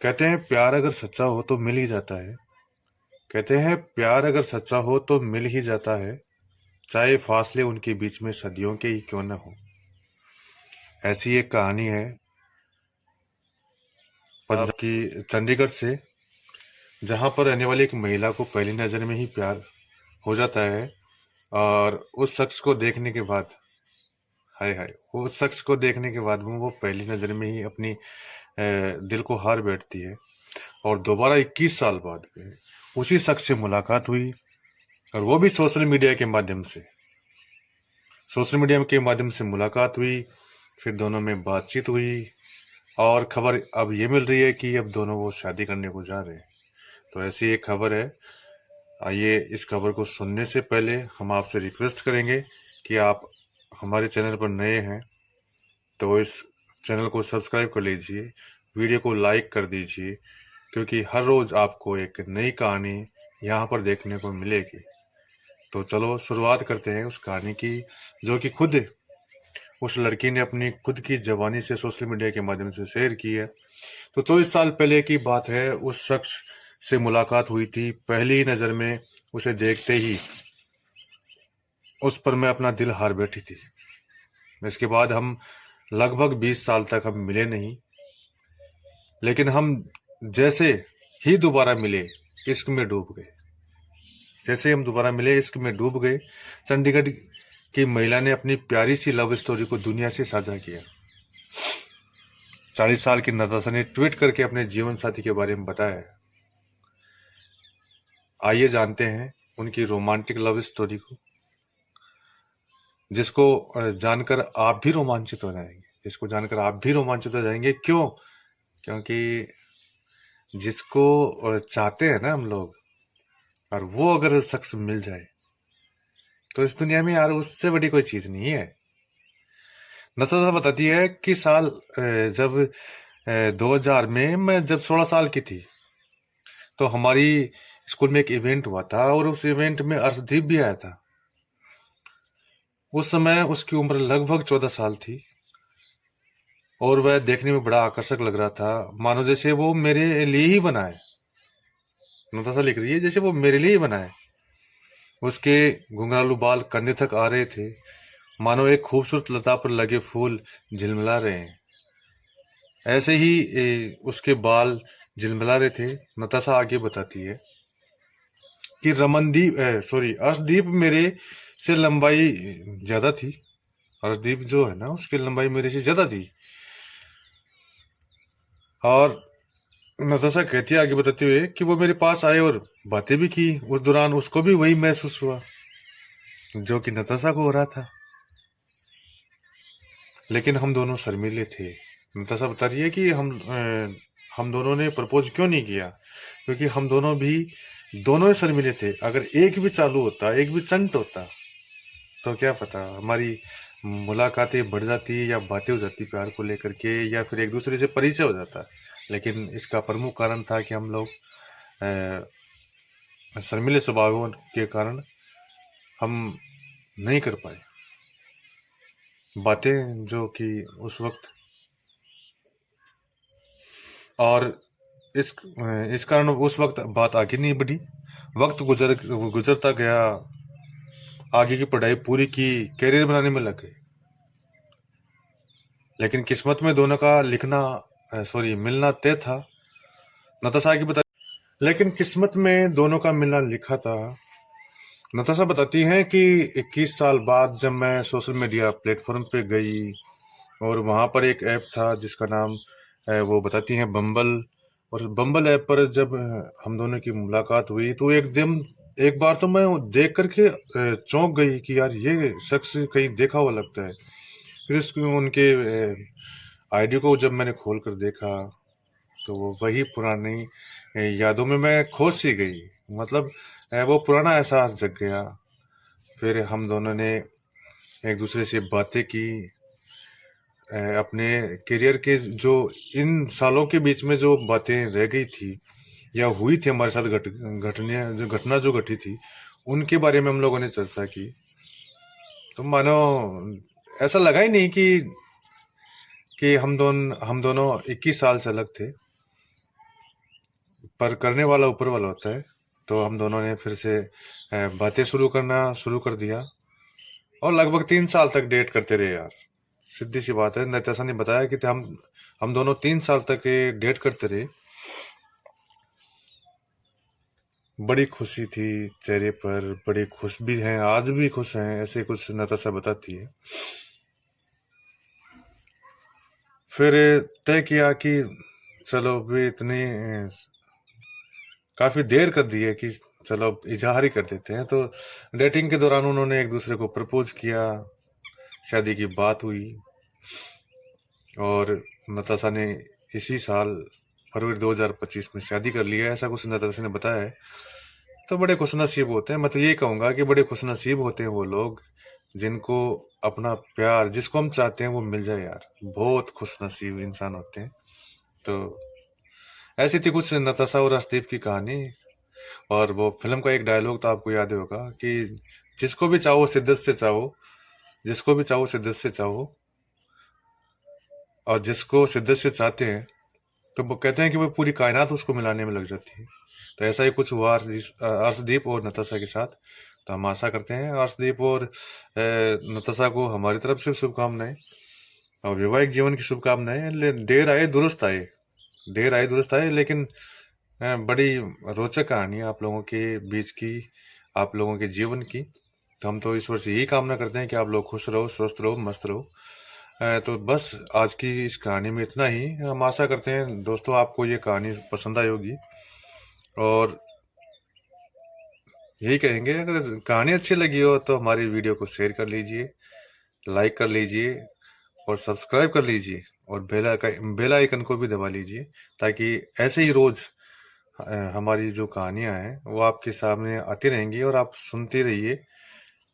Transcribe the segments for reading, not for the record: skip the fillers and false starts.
कहते हैं प्यार अगर सच्चा हो तो मिल ही जाता है। कहते हैं प्यार अगर सच्चा हो तो मिल ही जाता है, चाहे फासले उनके बीच में सदियों के ही क्यों न हो। ऐसी एक कहानी है पंजाब की चंडीगढ़ से, जहां पर रहने वाली एक महिला को पहली नजर में ही प्यार हो जाता है। और उस शख्स को देखने के बाद, हाय हाय, उस शख्स को देखने के बाद वो पहली नजर में ही अपनी दिल को हार बैठती है। और दोबारा 21 साल बाद में उसी शख्स से मुलाकात हुई, और वो भी सोशल मीडिया के माध्यम से। मुलाकात हुई, फिर दोनों में बातचीत हुई, और खबर अब ये मिल रही है कि अब दोनों वो शादी करने को जा रहे हैं। तो ऐसी एक खबर है। आइए, इस खबर को सुनने से पहले हम आपसे रिक्वेस्ट करेंगे कि आप हमारे चैनल पर नए हैं तो इस चैनल को सब्सक्राइब कर लीजिए, वीडियो को लाइक कर दीजिए, क्योंकि हर रोज आपको एक नई कहानी यहाँ पर देखने को मिलेगी। तो चलो शुरुआत करते हैं उस कहानी की, जो कि खुद उस लड़की ने अपनी खुद की जबानी से सोशल मीडिया के माध्यम से शेयर की है। तो 24 साल पहले की बात है। उस शख्स से मुलाकात हुई थी, पहली नजर में उसे देखते ही उस पर मैं अपना दिल हार बैठी थी। इसके बाद हम लगभग 20 साल तक हम मिले नहीं, लेकिन हम जैसे ही दोबारा मिले इश्क में डूब गए। चंडीगढ़ की महिला ने अपनी प्यारी सी लव स्टोरी को दुनिया से साझा किया। 40 साल की नताशा ने ट्वीट करके अपने जीवन साथी के बारे में बताया। आइए जानते हैं उनकी रोमांटिक लव स्टोरी को, जिसको जानकर आप भी रोमांचित हो जाएंगे। क्यों? क्योंकि जिसको चाहते हैं ना हम लोग, और वो अगर शख्स मिल जाए तो इस दुनिया में यार उससे बड़ी कोई चीज नहीं है। नताशा बताती है कि जब 2000 में मैं जब 16 साल की थी, तो हमारी स्कूल में एक इवेंट हुआ था, और उस इवेंट में अर्शदीप भी आया था। उस समय उसकी उम्र लगभग 14 साल थी, और वह देखने में बड़ा आकर्षक लग रहा था, मानो जैसे वो मेरे लिए ही बना है। नताशा लिख रही है जैसे वो मेरे लिए ही बना है। उसके घुंघरालू बाल कंधे तक आ रहे थे, मानो एक खूबसूरत लता पर लगे फूल झिलमिला रहे हैं। ऐसे ही उसके बाल झिलमिला रहे थे। नताशा आगे बताती है कि अर्शदीप मेरे से लंबाई ज्यादा थी। अर्शदीप जो है ना, उसकी लंबाई मेरे से ज्यादा थी। और नताशा कहती है आगे बताते हुए कि वो मेरे पास आए और बातें भी की। उस दौरान उसको भी वही महसूस हुआ जो कि नताशा को हो रहा था, लेकिन हम दोनों शर्मीले थे। नताशा बता रही है कि हम दोनों ने प्रपोज क्यों नहीं किया, क्योंकि हम दोनों ही शर्मीले थे। अगर एक भी चालू होता, एक भी चंट होता, तो क्या पता हमारी मुलाकातें बढ़ जाती या बातें हो जाती प्यार को लेकर के, या फिर एक दूसरे से परिचय हो जाता। लेकिन इसका प्रमुख कारण था कि हम लोग शर्मीले स्वभावों के कारण हम नहीं कर पाए बातें जो कि उस वक्त। और इस कारण उस वक्त बात आगे नहीं बढ़ी। वक्त गुजरता गया, आगे की पढ़ाई पूरी की, कैरियर बनाने में लग गए। लेकिन किस्मत में दोनों का मिलना तय था। नताशा की बता लेकिन किस्मत में दोनों का मिलना लिखा था। नताशा बताती हैं कि 21 साल बाद जब मैं सोशल मीडिया प्लेटफॉर्म पे गई, और वहां पर एक ऐप था जिसका नाम वो बताती हैं बम्बल। और बम्बल ऐप पर जब हम दोनों की मुलाकात हुई, तो एक बार तो मैं देख करके चौंक गई कि यार ये शख्स कहीं देखा हुआ लगता है। फिर उनके आईडी को जब मैंने खोल कर देखा, तो वो वही पुरानी यादों में मैं खो सी गई। मतलब वो पुराना एहसास जग गया। फिर हम दोनों ने एक दूसरे से बातें की, अपने करियर के जो इन सालों के बीच में जो बातें रह गई थी या हुई थी हमारे साथ घटना जो घटी थी, उनके बारे में हम लोगों ने चर्चा की। तो मानो ऐसा लगा ही नहीं कि हम दोनों 21 साल से अलग थे। पर करने वाला ऊपर वाला होता है। तो हम दोनों ने फिर से बातें शुरू कर दिया और लगभग 3 साल तक डेट करते रहे यार। सीधी सी बात है, नताशा ने बताया कि हम दोनों 3 साल तक ये डेट करते रहे। बड़ी खुशी थी चेहरे पर, बड़ी खुश भी हैं, आज भी खुश हैं, ऐसे कुछ नताशा बताती है। फिर तय किया कि चलो भी इतनी काफी देर कर दी है कि चलो अब इजहार ही कर देते हैं। तो डेटिंग के दौरान उन्होंने एक दूसरे को प्रपोज किया, शादी की बात हुई और नताशा ने इसी साल फरवरी 2025 में शादी कर लिया, ऐसा कुछ नताशा ने बताया है। तो बड़े खुशनसीब होते हैं, मैं तो ये कहूंगा कि बड़े खुशनसीब होते हैं वो लोग जिनको अपना प्यार, जिसको हम चाहते हैं वो मिल जाए यार। बहुत खुशनसीब इंसान होते हैं। तो ऐसी थी कुछ नताशा और अर्शदीप की कहानी। और वो फिल्म का एक डायलॉग तो आपको याद ही होगा कि जिसको भी चाहो शिद्दत से चाहो, जिसको भी चाहो शिद्दत से चाहो, और जिसको शिद्दत से चाहते हैं तो वो कहते हैं कि वो पूरी कायनात उसको मिलाने में लग जाती है। तो ऐसा ही कुछ हुआ अर्शदीप और नताशा के साथ। तो हम आशा करते हैं अर्शदीप और नताशा को हमारी तरफ से शुभकामनाएं और वैवाहिक जीवन की शुभकामनाएं। देर आए दुरुस्त आए, लेकिन बड़ी रोचक कहानी है आप लोगों के बीच की, आप लोगों के जीवन की। तो हम तो ईश्वर से यही कामना करते हैं कि आप लोग खुश रहो, स्वस्थ रहो, मस्त रहो। तो बस आज की इस कहानी में इतना ही। हम आशा करते हैं दोस्तों आपको ये कहानी पसंद आई होगी, और यही कहेंगे अगर कहानी अच्छी लगी हो तो हमारी वीडियो को शेयर कर लीजिए, लाइक कर लीजिए और सब्सक्राइब कर लीजिए और बेल आइकन को भी दबा लीजिए, ताकि ऐसे ही रोज हमारी जो कहानियां हैं वो आपके सामने आती रहेंगी और आप सुनते रहिए।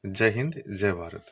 जय हिंद, जय भारत।